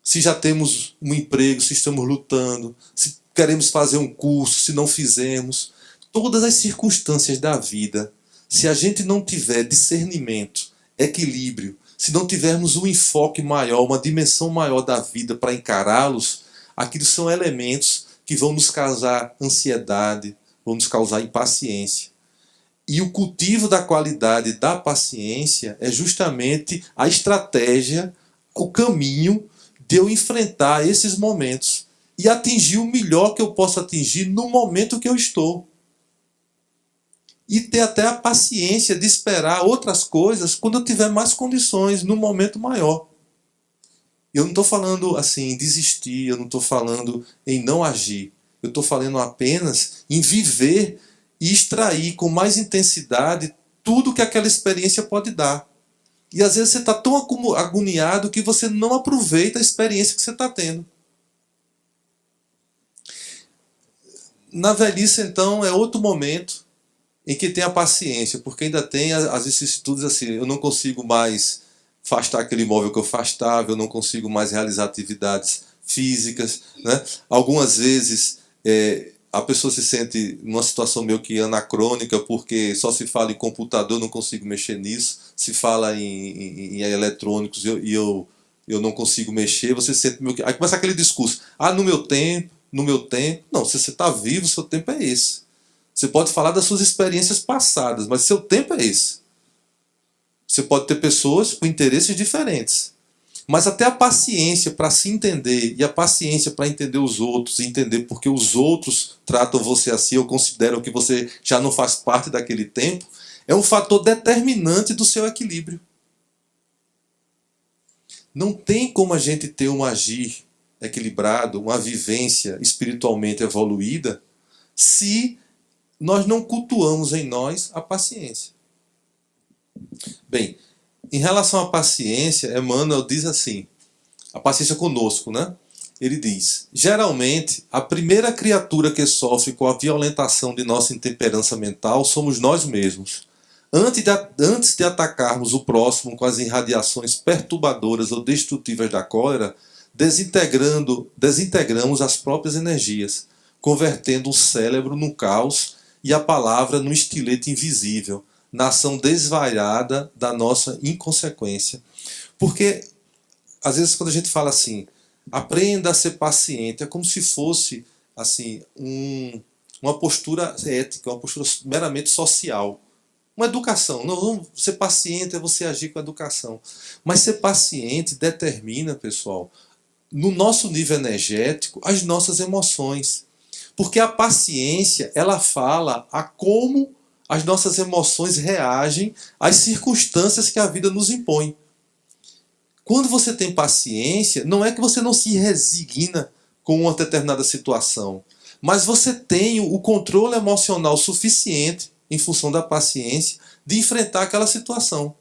se já temos um emprego, se estamos lutando, se queremos fazer um curso, se não fizemos. Todas as circunstâncias da vida, se a gente não tiver discernimento, equilíbrio, se não tivermos um enfoque maior, uma dimensão maior da vida para encará-los, aqueles são elementos que vão nos causar ansiedade, vão nos causar impaciência. E o cultivo da qualidade da paciência é justamente a estratégia, o caminho de eu enfrentar esses momentos e atingir o melhor que eu posso atingir no momento que eu estou. E ter até a paciência de esperar outras coisas quando eu tiver mais condições, no momento maior. Eu não estou falando assim em desistir, eu não estou falando em não agir. Eu estou falando apenas em viver e extrair com mais intensidade tudo que aquela experiência pode dar. E às vezes você está tão agoniado que você não aproveita a experiência que você está tendo. Na velhice, então, é outro momento. em que tem a paciência, porque ainda tem as vicissitudes assim, eu não consigo mais afastar aquele imóvel que eu afastava, eu não consigo mais realizar atividades físicas, né? Algumas vezes a pessoa se sente numa situação meio que anacrônica, porque só se fala em computador, eu não consigo mexer nisso, se fala em eletrônicos eu não consigo mexer, você se sente meio que... Aí começa aquele discurso, no meu tempo, no meu tempo. Não, se você está vivo, seu tempo é esse. Você pode falar das suas experiências passadas, mas seu tempo é esse. Você pode ter pessoas com interesses diferentes. Mas até a paciência para se entender e a paciência para entender os outros, e entender porque os outros tratam você assim ou consideram que você já não faz parte daquele tempo, é um fator determinante do seu equilíbrio. Não tem como a gente ter um agir equilibrado, uma vivência espiritualmente evoluída, se nós não cultuamos em nós a paciência. Bem, em relação à paciência, Emmanuel diz assim, a paciência conosco, né? Ele diz, geralmente, a primeira criatura que sofre com a violentação de nossa intemperança mental somos nós mesmos. Antes de atacarmos o próximo com as irradiações perturbadoras ou destrutivas da cólera, desintegramos as próprias energias, convertendo o cérebro no caos e a palavra no estilete invisível, na ação desvairada da nossa inconsequência. Porque, às vezes, quando a gente fala assim, aprenda a ser paciente, é como se fosse assim uma postura ética, uma postura meramente social. Uma educação. Não, ser paciente é você agir com educação. Mas ser paciente determina, pessoal, no nosso nível energético, as nossas emoções. Porque a paciência, ela fala a como as nossas emoções reagem às circunstâncias que a vida nos impõe. Quando você tem paciência, não é que você não se resigna com uma determinada situação, mas você tem o controle emocional suficiente, em função da paciência, de enfrentar aquela situação.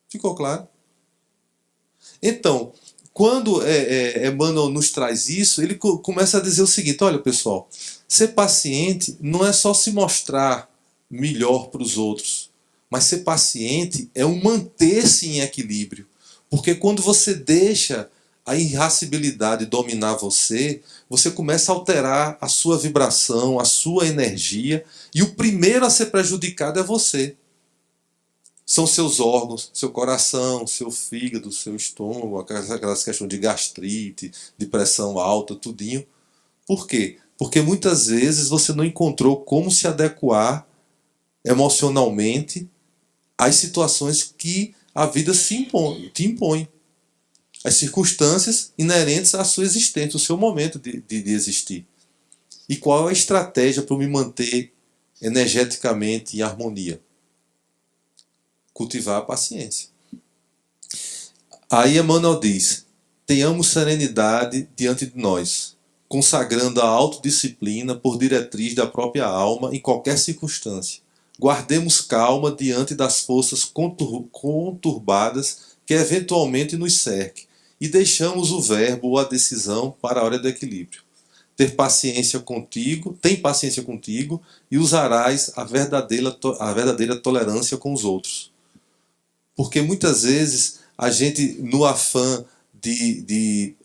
Ficou claro? Então, quando Emmanuel nos traz isso, ele começa a dizer o seguinte, olha pessoal, ser paciente não é só se mostrar melhor para os outros, mas ser paciente é um manter-se em equilíbrio. Porque quando você deixa a irascibilidade dominar você, você começa a alterar a sua vibração, a sua energia, e o primeiro a ser prejudicado é você. São seus órgãos, seu coração, seu fígado, seu estômago, aquelas questões de gastrite, de pressão alta, tudinho. Por quê? Porque muitas vezes você não encontrou como se adequar emocionalmente às situações que a vida te impõe. As circunstâncias inerentes à sua existência, o seu momento de existir. E qual é a estratégia para eu me manter energeticamente em harmonia? Cultivar a paciência. Aí Emmanuel diz, tenhamos serenidade diante de nós, consagrando a autodisciplina por diretriz da própria alma em qualquer circunstância. Guardemos calma diante das forças conturbadas que eventualmente nos cerquem e deixamos o verbo ou a decisão para a hora do equilíbrio. Tem paciência contigo e usarás a verdadeira tolerância com os outros. Porque muitas vezes a gente, no afã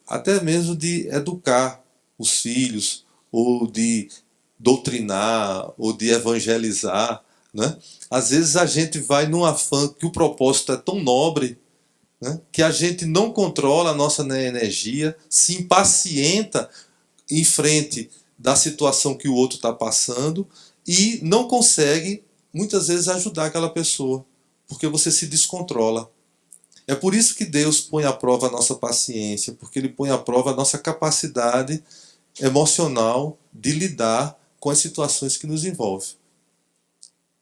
até mesmo de educar os filhos, ou de doutrinar, ou de evangelizar, né? Às vezes a gente vai num afã que o propósito é tão nobre, né, que a gente não controla a nossa energia, se impacienta em frente da situação que o outro está passando e não consegue, muitas vezes, ajudar aquela pessoa, porque você se descontrola. É por isso que Deus põe à prova a nossa paciência, porque Ele põe à prova a nossa capacidade emocional de lidar com as situações que nos envolvem.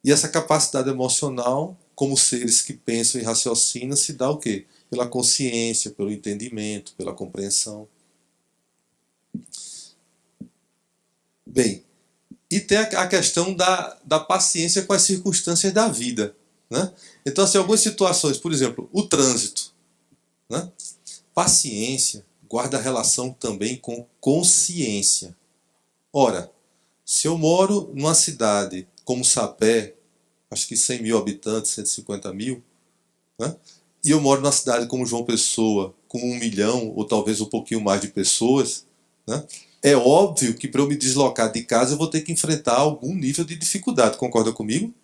E essa capacidade emocional, como seres que pensam e raciocinam, se dá o quê? Pela consciência, pelo entendimento, pela compreensão. Bem, e tem a questão da paciência com as circunstâncias da vida, né? Então, assim, algumas situações, por exemplo, o trânsito, né? Paciência guarda relação também com consciência. Ora, se eu moro numa cidade como Sapé, acho que 100 mil habitantes, 150 mil, né? E eu moro numa cidade como João Pessoa, com 1 milhão, ou talvez um pouquinho mais de pessoas, né? É óbvio que para eu me deslocar de casa eu vou ter que enfrentar algum nível de dificuldade, concorda comigo?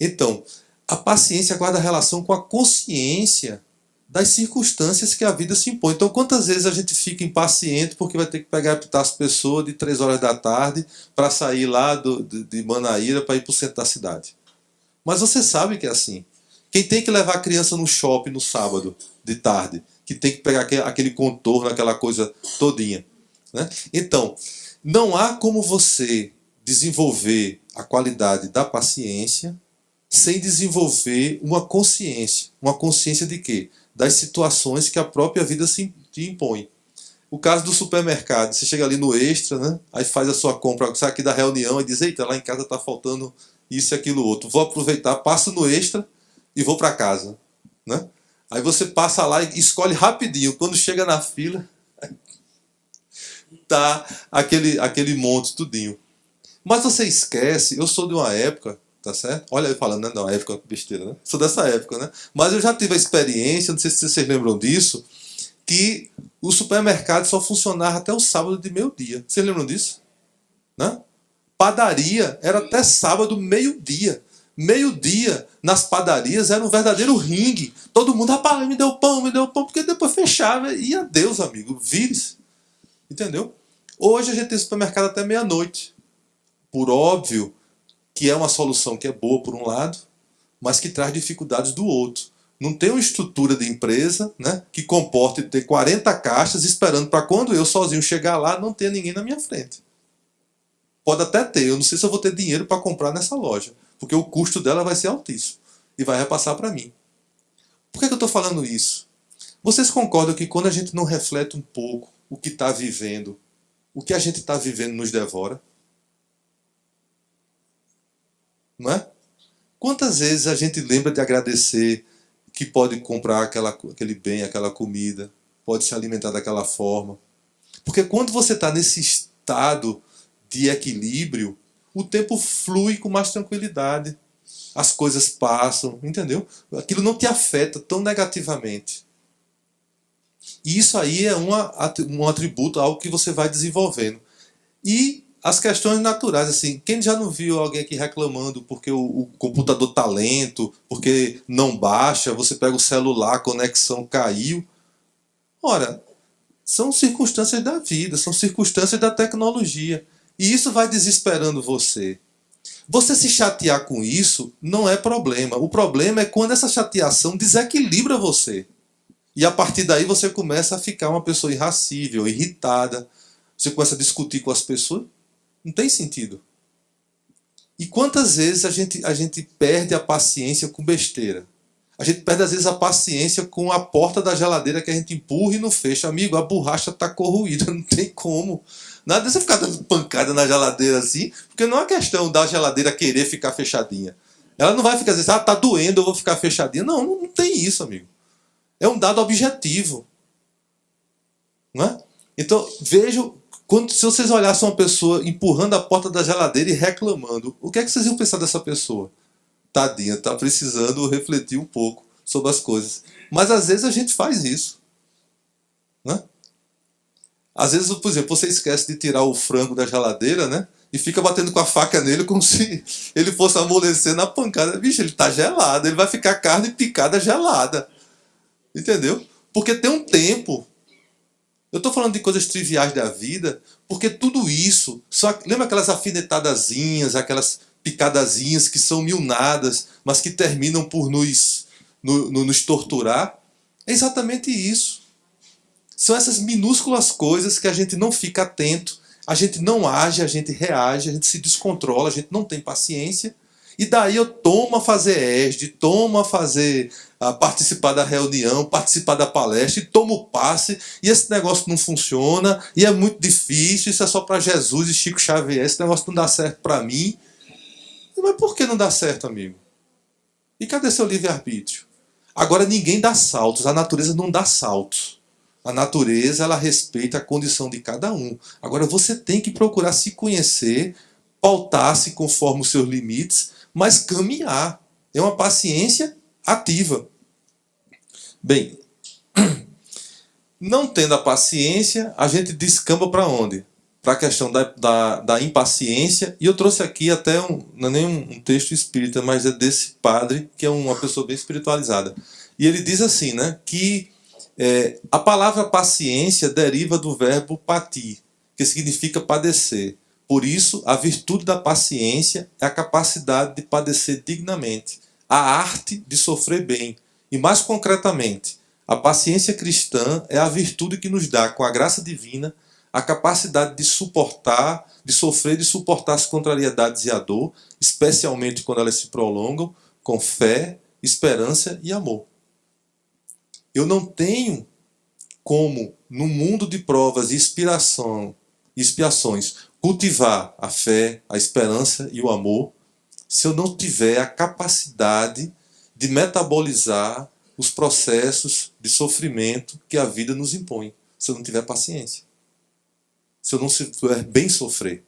Então, a paciência guarda relação com a consciência das circunstâncias que a vida se impõe. Então, quantas vezes a gente fica impaciente porque vai ter que pegar e apitar as pessoas de 3 horas da tarde para sair lá de Manaíra para ir para o centro da cidade? Mas você sabe que é assim. Quem tem que levar a criança no shopping no sábado de tarde, que tem que pegar aquele contorno, aquela coisa todinha, né? Então, não há como você desenvolver a qualidade da paciência sem desenvolver uma consciência. Uma consciência de quê? Das situações que a própria vida te impõe. O caso do supermercado, você chega ali no Extra, né? Aí faz a sua compra, sai aqui da reunião e diz, eita, lá em casa está faltando isso e aquilo outro. Vou aproveitar, passo no Extra e vou para casa, né? Aí você passa lá e escolhe rapidinho. Quando chega na fila, tá aquele monte tudinho. Mas você esquece, eu sou de uma época, tá certo? Olha eu falando, né? Não, época besteira, né? Sou dessa época, né? Mas eu já tive a experiência, não sei se vocês lembram disso, que o supermercado só funcionava até o sábado de meio-dia. Vocês lembram disso? Né? Padaria era até sábado, meio-dia. Meio-dia, nas padarias, era um verdadeiro ringue. Todo mundo, rapaz, me deu pão, porque depois fechava. E adeus, amigo, vire-se. Entendeu? Hoje a gente tem supermercado até meia-noite. Por óbvio que é uma solução que é boa por um lado, mas que traz dificuldades do outro. Não tem uma estrutura de empresa, né, que comporte ter 40 caixas esperando para quando eu sozinho chegar lá não ter ninguém na minha frente. Pode até ter, eu não sei se eu vou ter dinheiro para comprar nessa loja, porque o custo dela vai ser altíssimo e vai repassar para mim. Por que eu estou falando isso? Vocês concordam que quando a gente não reflete um pouco o que está vivendo, o que a gente está vivendo nos devora? Não é? Quantas vezes a gente lembra de agradecer que pode comprar aquele bem, aquela comida, pode se alimentar daquela forma? Porque quando você está nesse estado de equilíbrio, o tempo flui com mais tranquilidade. As coisas passam, entendeu? Aquilo não te afeta tão negativamente. E isso aí é um atributo, algo que você vai desenvolvendo. E as questões naturais, assim, quem já não viu alguém aqui reclamando porque o computador tá lento, porque não baixa, você pega o celular, a conexão caiu. Ora, são circunstâncias da vida, são circunstâncias da tecnologia. E isso vai desesperando você. Você se chatear com isso não é problema. O problema é quando essa chateação desequilibra você. E a partir daí você começa a ficar uma pessoa irracível, irritada. Você começa a discutir com as pessoas. Não tem sentido. E quantas vezes a gente perde a paciência com besteira? A gente perde às vezes a paciência com a porta da geladeira que a gente empurra e não fecha. Amigo, a borracha está corroída, não tem como. Nada de você ficar dando pancada na geladeira assim, porque não é questão da geladeira querer ficar fechadinha. Ela não vai ficar dizendo, tá doendo, eu vou ficar fechadinha. Não tem isso, amigo. É um dado objetivo. Não é? Então, vejam, se vocês olhassem uma pessoa empurrando a porta da geladeira e reclamando, o que é que vocês iam pensar dessa pessoa? Tadinha, está precisando refletir um pouco sobre as coisas. Mas às vezes a gente faz isso. Né? Às vezes, por exemplo, você esquece de tirar o frango da geladeira, né? E fica batendo com a faca nele como se ele fosse amolecer na pancada. Bicho, ele está gelado, ele vai ficar carne picada gelada. Entendeu? Porque tem um tempo. Eu estou falando de coisas triviais da vida, porque tudo isso, lembra aquelas afinetadazinhas, aquelas picadazinhas que são milnadas, mas que terminam por nos torturar? É exatamente isso. São essas minúsculas coisas que a gente não fica atento, a gente não age, a gente reage, a gente se descontrola, a gente não tem paciência. E daí eu tomo a fazer ESD, tomo a participar da reunião, participar da palestra, e tomo o passe, e esse negócio não funciona, e é muito difícil, isso é só para Jesus e Chico Xavier, esse negócio não dá certo para mim. Mas por que não dá certo, amigo? E cadê seu livre-arbítrio? Agora ninguém dá saltos, a natureza não dá saltos. A natureza, ela respeita a condição de cada um. Agora você tem que procurar se conhecer pautar-se conforme os seus limites, mas caminhar. É uma paciência ativa. Bem, não tendo a paciência, a gente descamba para onde? Para a questão da impaciência. E eu trouxe aqui até, não é nem um texto espírita, mas é desse padre, que é uma pessoa bem espiritualizada. E ele diz assim, né, que a palavra paciência deriva do verbo pati, que significa padecer. Por isso, a virtude da paciência é a capacidade de padecer dignamente, a arte de sofrer bem. E mais concretamente, a paciência cristã é a virtude que nos dá, com a graça divina, a capacidade de suportar, de sofrer, de suportar as contrariedades e a dor, especialmente quando elas se prolongam, com fé, esperança e amor. Eu não tenho como, no mundo de provas e expiações, cultivar a fé, a esperança e o amor, se eu não tiver a capacidade de metabolizar os processos de sofrimento que a vida nos impõe, se eu não tiver paciência, se eu não souber bem sofrer.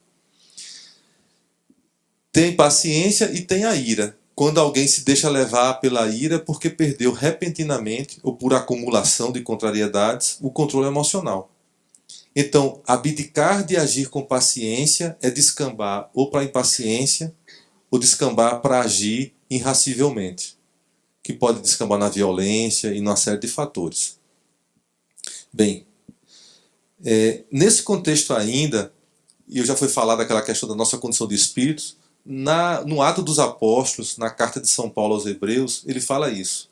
Tem paciência e tem a ira. Quando alguém se deixa levar pela ira porque perdeu repentinamente ou por acumulação de contrariedades o controle emocional. Então, abdicar de agir com paciência é descambar ou para a impaciência ou descambar para agir irracivelmente, que pode descambar na violência e numa série de fatores. Bem, nesse contexto ainda, e eu já fui falar daquela questão da nossa condição de espíritos, no Ato dos Apóstolos, na carta de São Paulo aos Hebreus, ele fala isso.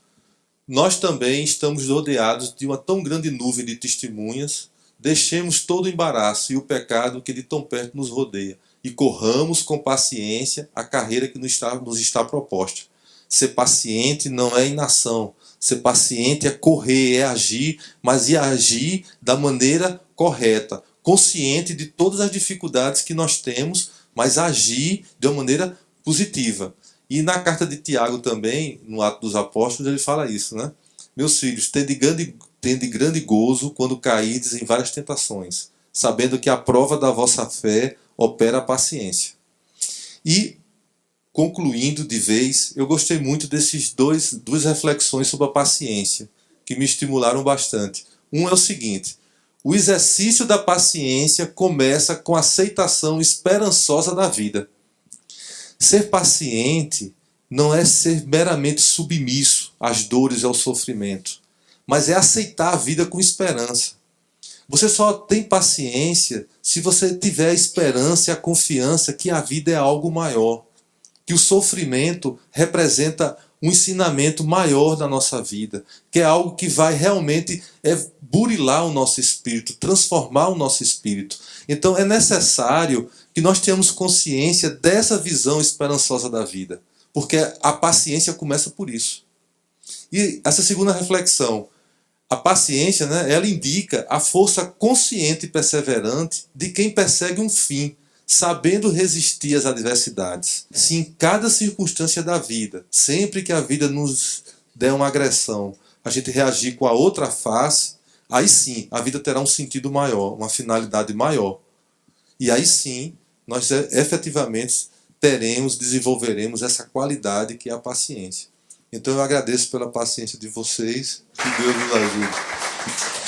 Nós também estamos rodeados de uma tão grande nuvem de testemunhas, deixemos todo o embaraço e o pecado que de tão perto nos rodeia, e corramos com paciência a carreira que nos está proposta. Ser paciente não é inação, ser paciente é correr, é agir, mas é agir da maneira correta, consciente de todas as dificuldades que nós temos, mas agir de uma maneira positiva. E na carta de Tiago também, no Ato dos Apóstolos, ele fala isso, né? Meus filhos, tende grande gozo quando caídes em várias tentações, sabendo que a prova da vossa fé opera a paciência. E, concluindo de vez, eu gostei muito desses duas reflexões sobre a paciência, que me estimularam bastante. Um é o seguinte: o exercício da paciência começa com a aceitação esperançosa da vida. Ser paciente não é ser meramente submisso às dores e ao sofrimento, mas é aceitar a vida com esperança. Você só tem paciência se você tiver a esperança e a confiança que a vida é algo maior, que o sofrimento representa um ensinamento maior da nossa vida, que é algo que vai realmente burilar o nosso espírito, transformar o nosso espírito. Então é necessário que nós tenhamos consciência dessa visão esperançosa da vida, porque a paciência começa por isso. E essa segunda reflexão, a paciência, né, ela indica a força consciente e perseverante de quem persegue um fim, sabendo resistir às adversidades. Se em cada circunstância da vida, sempre que a vida nos der uma agressão, a gente reagir com a outra face, aí sim a vida terá um sentido maior, uma finalidade maior. E aí sim nós efetivamente desenvolveremos essa qualidade que é a paciência. Então eu agradeço pela paciência de vocês, que Deus nos ajude.